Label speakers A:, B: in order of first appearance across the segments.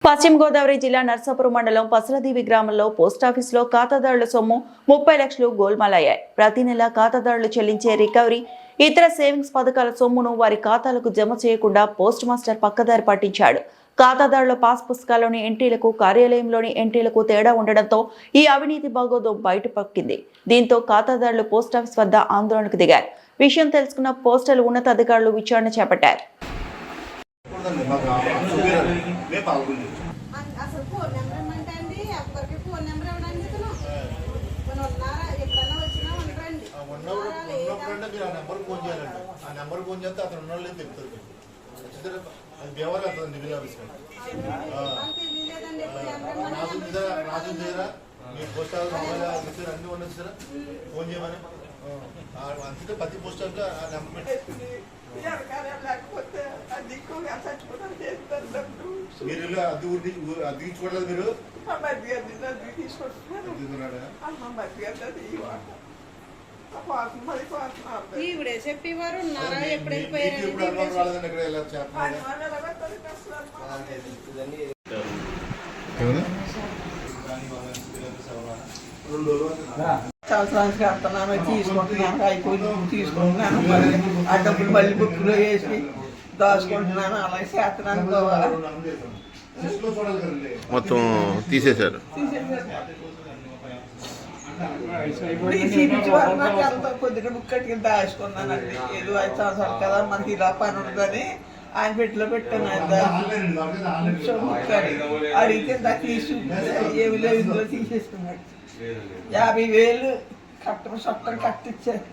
A: పశ్చిమ గోదావరి జిల్లా నర్సాపురం మండలం పసలదీవి గ్రామంలో పోస్టాఫీసులో ఖాతాదారుల సొమ్ము 30 లక్షలు గోల్మాలయ్యాయి. ప్రతి నెల ఖాతాదారులు చెల్లించే రికవరీ, ఇతర సేవింగ్స్ పథకాల సొమ్మును వారి ఖాతాలకు జమ చేయకుండా పోస్ట్ మాస్టర్ పక్కదారి పట్టించాడు. ఖాతాదారుల పాస్ పుస్తకాల్లోని ఎంట్రీలకు, కార్యాలయంలోని ఎంట్రీలకు తేడా ఉండడంతో ఈ అవినీతి బాగోతం బయటపక్కింది. దీంతో ఖాతాదారులు పోస్టాఫీస్ వద్ద ఆందోళనకు దిగారు. విషయం తెలుసుకున్న పోస్టల్ ఉన్నతాధికారులు విచారణ చేపట్టారు.
B: అసలు ఫోన్ నెంబర్ ఇమ్మంటే అండి ఎవరికి ఫోన్ నెంబర్ ఇవ్వడానికి కొన్ని ఉన్నారా ఎప్పుడన్నా వచ్చినా ఉండరండి
C: మీరు ఆ నెంబర్ ఫోన్ చేయాలండి. ఆ నెంబర్ ఫోన్ చేస్తే అతను ఉన్న వాళ్ళు చెప్తారు. అది దేవాలి అవుతుంది డిగ్రీ ఆఫీస్
B: తెలియలేదండి.
C: రాజు చేయరా మీ పోస్ట్ ఆఫీస్ అన్ని ఉండొచ్చారా ఫోన్ చేయమని అందుకే ప్రతి పోస్ట్ ఆఫీస్ ఆ నెంబర్
B: లేకపోతే
C: మీరు అద్దెకించుకోవట్లేదు మీరు తీసుకున్నాడా
B: ఈవిడే చెప్పేవారు ఉన్నారా ఎప్పుడు
D: సంవత్సరానికి కడుతున్నాను, తీసుకుంటున్నాను, అయిపోయింది తీసుకుంటున్నాను, మళ్ళీ ఆ డబ్బులు మళ్ళీ బుక్లో వేసి దాచుకుంటున్నాను, అలాగే చేస్తున్నాను.
E: మొత్తం తీసేశారు.
D: కొద్దిగా బుక్ కట్టుకుని దాచుకున్నానండి. ఏదో 5 సంవత్సరాలు కదా మనకి ఇలా పని ఉంటుందని ఆయన పెట్టిలో పెట్టాను. అడిగితే దాకా తీసి ఏమి లేవు ఇందులో తీసేసుకున్నాడు. 50,000 చట్టం కట్టించారు.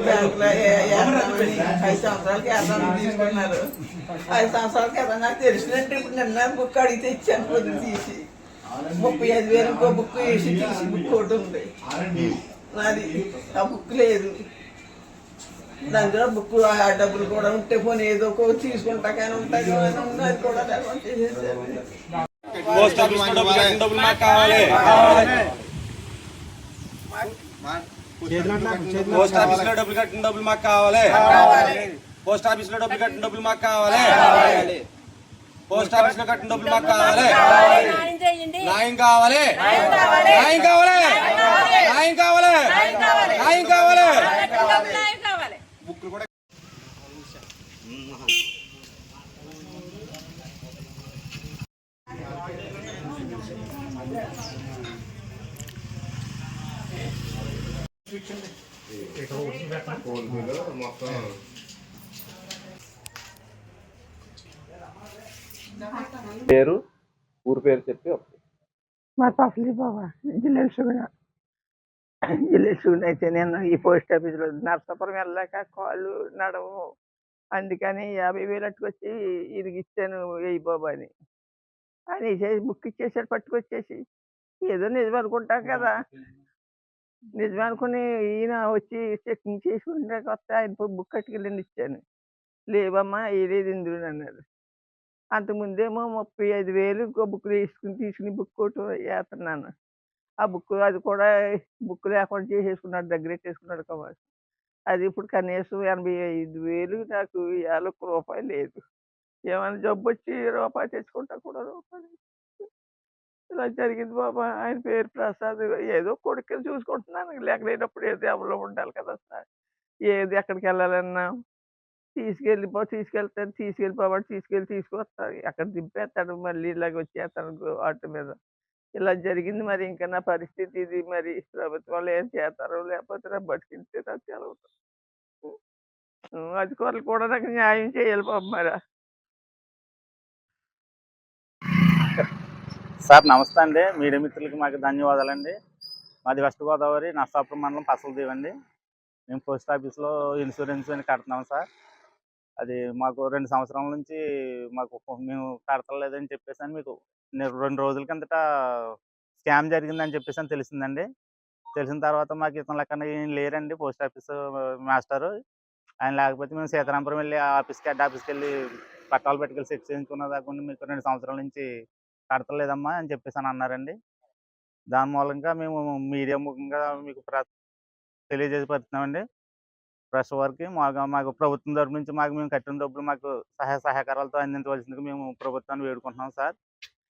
D: బ్యాంకులో 5 సంవత్సరాలకి వేద్దామని తీసుకున్నారు. 5 సంవత్సరాలకి వేద్దాం నాకు తెలిసినట్టు ఇప్పుడు నిన్న బుక్ అడిగితే ఇచ్చాను. పొద్దున తీసి 35,000 ఇంకో బుక్ వేసి తీసి బుక్ ఒకటి ఉంది నాది. ఆ బుక్ లేదు. దాంట్లో బుక్ ఆ డబ్బులు కూడా ఉంటే పోనీ ఏదో తీసుకుంటా కానీ ఉంటుంది. అది కూడా లేకుండా చేసేసారు.
F: పోస్ట్ ఆఫీస్ లో డబ్బులు మాకు కావాలి. పోస్ట్ ఆఫీస్ లో డబ్బులు కట్టిన డబ్బులు మాకు కావాలి. పోస్ట్ ఆఫీస్ లో డబ్బులు కట్టిన డబ్బులు మాకు కావాలి. పోస్ట్ ఆఫీస్ లో కట్టిన డబ్బులు మాకు కావాలి. న్యాయం కావాలి. న్యాయం కావాలి. న్యాయం కావాలి. న్యాయం కావాలి. బుక్లు కూడా
E: పేరు, ఊరు పేరు చెప్పి
D: మా పఫ్లీ బాబా జిల్లేసుకుని అయితే నేను ఈ పోస్ట్ ఆఫీస్లో నర్సాపురం వెళ్ళాక కాళ్ళు నడవు, అందుకని 50,000 అట్టుకొచ్చి ఇది ఇచ్చాను వెయ్యి బాబా అని బుక్ ఇచ్చేసాడు. పట్టుకొచ్చేసి ఏదో నిజం అనుకుంటాం కదా, నిజం అనుకుని ఈయన వచ్చి చెక్కింగ్ చేసుకుంటే కొత్త ఆయన బుక్ కట్టుకెళ్ళండి ఇచ్చాను. లేవమ్మా ఏదేది ఇందులో అన్నారు. అంతకుముందేమో 35,000 ఇంకో బుక్ తీసుకుని బుక్ ఒకటి వేస్తున్నాను. ఆ బుక్ అది కూడా బుక్ లేకుండా చేసేసుకున్నాడు, దగ్గర పెట్టేసుకున్నాడు కమర్. అది ఇప్పుడు కనీసం 85,000 నాకు రూపాయలు లేదు. ఏమైనా జబ్బు వచ్చి రూపాయి తెచ్చుకుంటా కూడా రూపాయలు ఇలా జరిగింది బాబా. ఆయన పేరు ప్రసాద్. ఏదో కొడుకుని చూసుకుంటున్నాను. లేకపోయినప్పుడు ఏదో ఎవరిలో ఉండాలి కదా సార్. ఏది ఎక్కడికి వెళ్ళాలన్నా తీసుకెళ్ళిపోవాడు, తీసుకొస్తాడు, ఎక్కడ దింపేస్తాడు, మళ్ళీ ఇలాగ వచ్చేస్తాడు ఆటో మీద. ఇలా జరిగింది. మరి ఇంకా నా పరిస్థితి ఇది. మరి ప్రభుత్వాలు ఏం చేస్తారో లేకపోతే నా బతికింటే నాకు తెలవదు. అధికారులు కూడా నాకు న్యాయం చేయాలి బాబు. మరి
G: సార్ నమస్తే అండి. మీడియా మిత్రులకి మాకు ధన్యవాదాలండి. మాది వెస్ట్ గోదావరి నర్సాపురం మండలం పసలదీవి అండి. మేము పోస్ట్ ఆఫీస్లో ఇన్సూరెన్స్ అని కడుతున్నాం సార్. అది మాకు 2 సంవత్సరాల నుంచి మేము కడతలేదని చెప్పేసి అని మీకు 2 రోజుల కిందట స్కామ్ జరిగిందని చెప్పేసి అని తెలిసిందండి. తెలిసిన తర్వాత మాకు ఇతను లెక్కన ఏం లేరండి పోస్ట్ ఆఫీస్ మాస్టరు. ఆయన లేకపోతే మేము సీతారాంపురం వెళ్ళి హెడ్ ఆఫీస్కి వెళ్ళి పట్టాలు పెట్టుకెళ్ళి చెక్ చేయించుకున్న దాకా మీకు 2 సంవత్సరాల నుంచి కడతలేదమ్మా అని చెప్పేసి అని అన్నారండి. దాని మూలంగా మేము మీడియా ముఖంగా మీకు తెలియజేసి పడుతున్నామండి. ప్రెస్ వారికి మాకు ప్రభుత్వం తరపు నుంచి మేము కట్టిన డబ్బులు మాకు సహాయ సహకారాలతో అందించవలసిందిగా మేము ప్రభుత్వాన్ని వేడుకుంటున్నాం సార్.